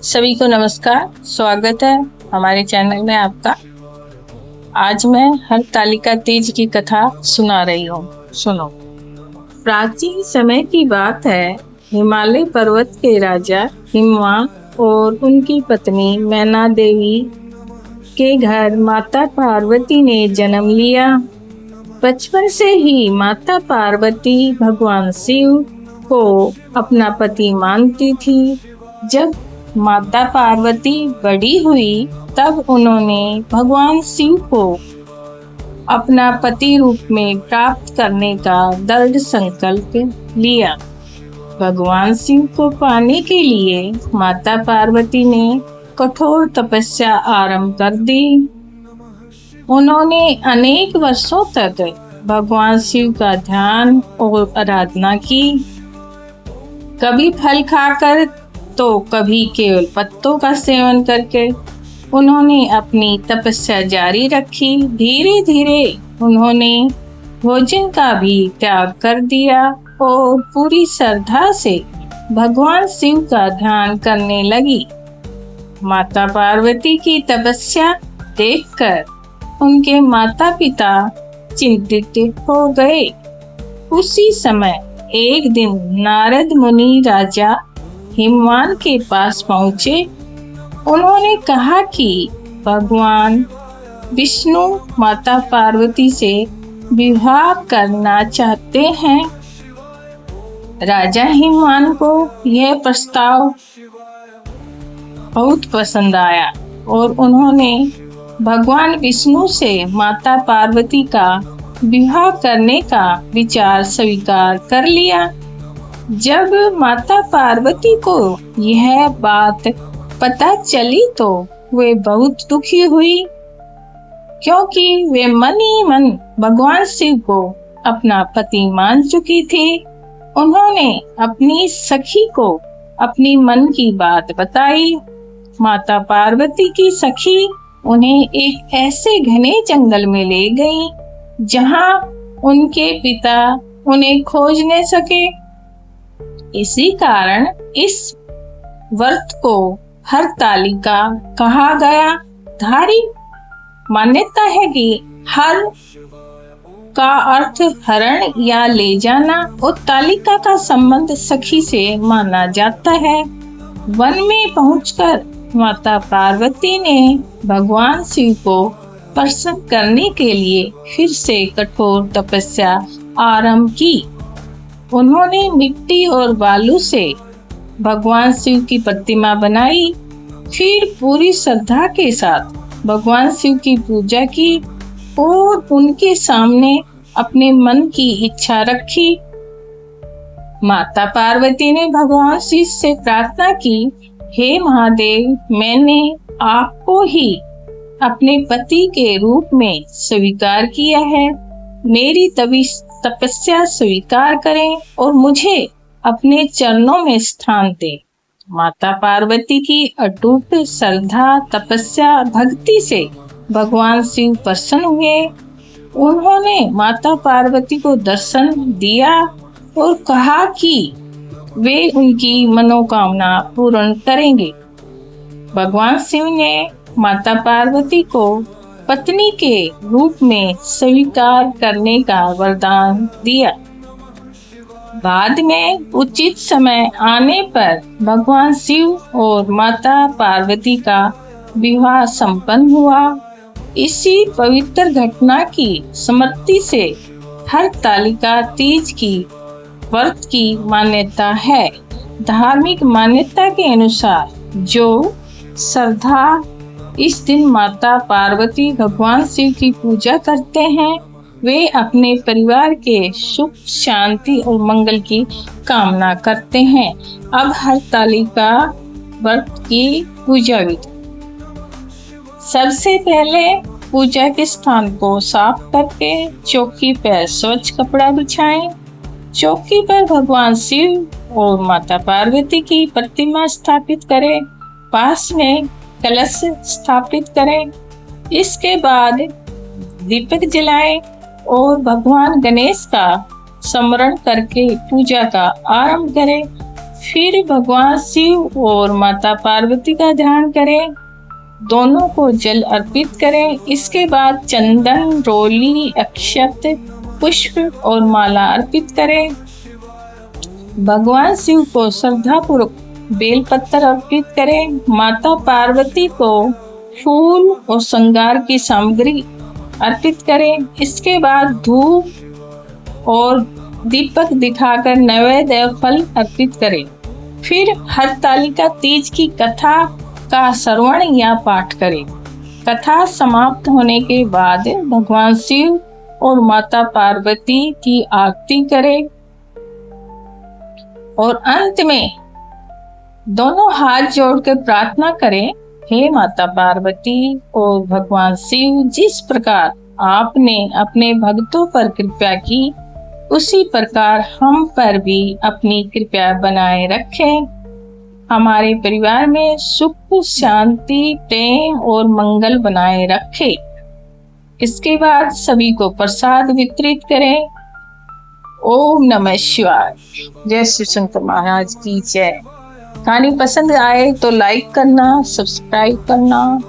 सभी को नमस्कार, स्वागत है हमारे चैनल में आपका। आज मैं हरतालिका तीज की कथा सुना रही हूँ, सुनो। प्राचीन समय की बात है। हिमालय पर्वत के राजा हिमवान और उनकी पत्नी मैना देवी के घर माता पार्वती ने जन्म लिया। बचपन से ही माता पार्वती भगवान शिव को अपना पति मानती थी। जब माता पार्वती बड़ी हुई तब उन्होंने भगवान शिव को अपना पति रूप में प्राप्त करने का दृढ़ संकल्प लिया। भगवान शिव को पाने के लिए माता पार्वती ने कठोर तपस्या आरंभ कर दी। उन्होंने अनेक वर्षों तक भगवान शिव का ध्यान और आराधना की, कभी फल खाकर तो कभी केवल पत्तों का सेवन करके उन्होंने अपनी तपस्या जारी रखी। धीरे धीरे उन्होंने भोजन का भी त्याग कर दिया और पूरी श्रद्धा से भगवान शिव का ध्यान करने लगी। माता पार्वती की तपस्या देखकर उनके माता पिता चिंतित हो गए। उसी समय एक दिन नारद मुनि राजा हिमवान के पास पहुँचे। उन्होंने कहा कि भगवान विष्णु माता पार्वती से विवाह करना चाहते हैं। राजा हिमवान को यह प्रस्ताव बहुत पसंद आया और उन्होंने भगवान विष्णु से माता पार्वती का विवाह करने का विचार स्वीकार कर लिया। जब माता पार्वती को यह बात पता चली तो वे बहुत दुखी हुई, क्योंकि वे मन ही मन भगवान शिव को अपना पति मान चुकी थी। उन्होंने अपनी सखी को अपनी मन की बात बताई। माता पार्वती की सखी उन्हें एक ऐसे घने जंगल में ले गई जहां उनके पिता उन्हें खोज न सके। इसी कारण इस व्रत को हरतालिका कहा गया। धार्मिक मान्यता है कि हर का अर्थ हरण या ले जाना और तालिका का संबंध सखी से माना जाता है। वन में पहुंचकर माता पार्वती ने भगवान शिव को प्रसन्न करने के लिए फिर से कठोर तपस्या आरंभ की। उन्होंने मिट्टी और बालू से भगवान शिव की प्रतिमा बनाई, फिर पूरी श्रद्धा के साथ भगवान शिव की पूजा की और उनके सामने अपने मन की इच्छा रखी। माता पार्वती ने भगवान शिव से प्रार्थना की, हे महादेव, मैंने आपको ही अपने पति के रूप में स्वीकार किया है। मेरी तपस्या स्वीकार करें और मुझे अपने चरणों में स्थान दे। माता पार्वती की अटूट श्रद्धा, तपस्या, भक्ति से भगवान शिव प्रसन्न हुए। उन्होंने माता पार्वती को दर्शन दिया और कहा कि वे उनकी मनोकामना पूर्ण करेंगे। भगवान शिव ने माता पार्वती को पत्नी के रूप में स्वीकार करने का वरदान दिया। बाद में उचित समय आने पर भगवान शिव और माता पार्वती का विवाह संपन्न हुआ। इसी पवित्र घटना की स्मृति से हरतालिका तीज की व्रत की मान्यता है। धार्मिक मान्यता के अनुसार जो श्रद्धा इस दिन माता पार्वती भगवान शिव की पूजा करते हैं, वे अपने परिवार के सुख, शांति और मंगल की कामना करते हैं। अब हरतालिका व्रत की पूजा विधि। सबसे पहले पूजा के स्थान को साफ करके चौकी पर स्वच्छ कपड़ा बिछाएं। चौकी पर भगवान शिव और माता पार्वती की प्रतिमा स्थापित करें। पास में कलश स्थापित करें। इसके बाद दीपक जलाएं और भगवान गणेश का स्मरण करके पूजा का आरंभ करें। फिर भगवान शिव और माता पार्वती का ध्यान करें, दोनों को जल अर्पित करें। इसके बाद चंदन, रोली, अक्षत, पुष्प और माला अर्पित करें। भगवान शिव को श्रद्धापूर्वक बेलपत्र अर्पित करें। माता पार्वती को फूल और श्रृंगार की सामग्री अर्पित करें। इसके बाद धूप और दीपक दिखाकर नैवेद्य फल अर्पित करें। फिर हरतालिका तीज की कथा का श्रवण या पाठ करें। कथा समाप्त होने के बाद भगवान शिव और माता पार्वती की आरती करें और अंत में दोनों हाथ जोड़कर प्रार्थना करें, हे माता पार्वती और भगवान शिव, जिस प्रकार आपने अपने भक्तों पर कृपा की, उसी प्रकार हम पर भी अपनी कृपा बनाए रखें। हमारे परिवार में सुख, शांति, प्रेम और मंगल बनाए रखे। इसके बाद सभी को प्रसाद वितरित करें। ओम नमः शिवाय। जय श्री शंकर महाराज की जय। कहानी पसंद आए तो लाइक करना, सब्सक्राइब करना